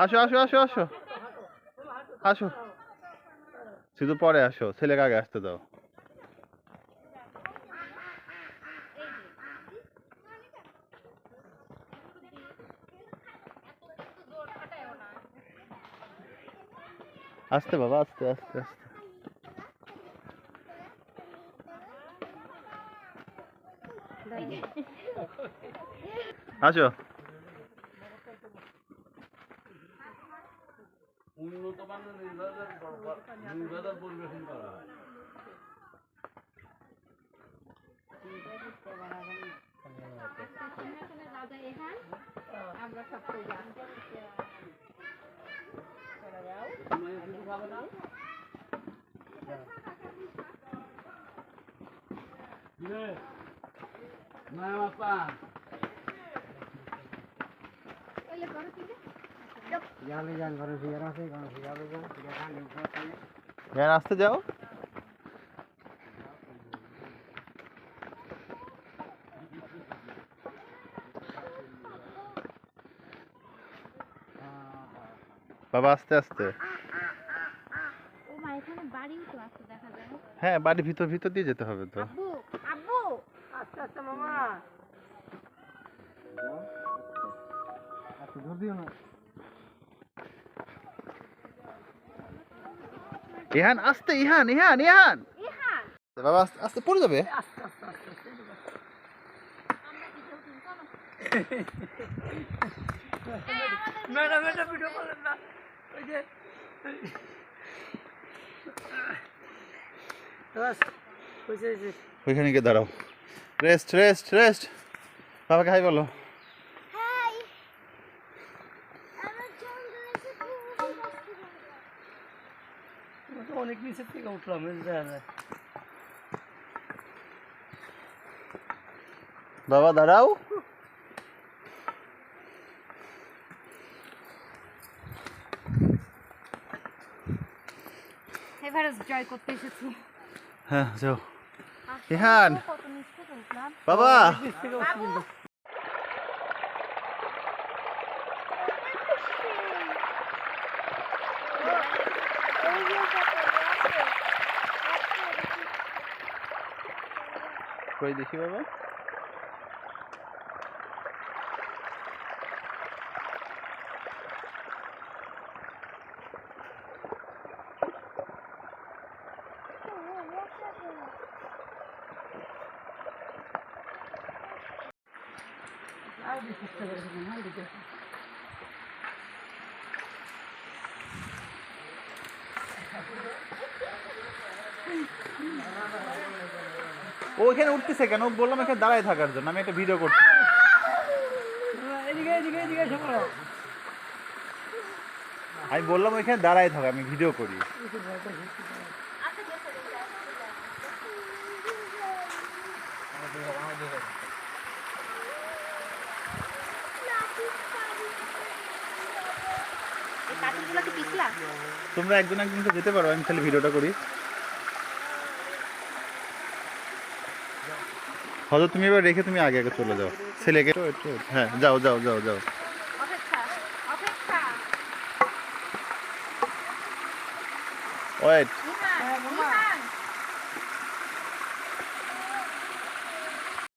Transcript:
আসো আসো আসো আসো আসো, শুধু পরে আসো, ছেলেকে আগে আসতে দাও। আস্তে বাবা, আস্তে আস্তে আস্তে। আসো। উন্নত মানের নির্বাচন পরিবেশন করা হয়। হ্যাঁ, আসতে যাও। বাবা আস্তে আস্তে। হ্যাঁ, বাড়ির ভিতর ভিতর দিয়ে যেতে হবে তো। আস্তে আস্তে মামা। আচ্ছা, ধর দিও না। ইহান আস্তে, ইহান ইহান ইহান। বাবা আস্তে আস্তে, পড়ে যাবে। আস্তে আস্তে আস্তে আস্তে। ম্যাডাম এটা ভিডিও করেন না। ওই যে বাস হয়েছে। ওইখানে গিয়ে দাঁড়াও। Rest rest rest. বাবাকে হাই বলো। অনেক নিচের থেকে উঠলাম। বাবা দাঁড়াও। এভারেজ জয় করতে এসেছি। হ্যাঁ যাও। ইহান কত নিচ থেকে উঠলাম। বাবা। নিচ থেকে উঠলাম। কই দেখি বাবা। ও এখানে উঠতেছে কেন? বললাম এখানে দাঁড়ায় থাকার জন্য, আমি একটা ভিডিও করছি। এদিকে এদিকে এদিকে এসে পড়ো। আমি বললাম এখানে দাঁড়ায় থাকা, আমি ভিডিও করি। তোমরা একজন একজন তো যেতে পারো, আমি খালি ভিডিওটা করি। হয়তো তুমি এবার রেখে তুমি আগে আগে চলে যাও ছেলেকে। হ্যাঁ যাও যাও যাও যাও। ওয়েট।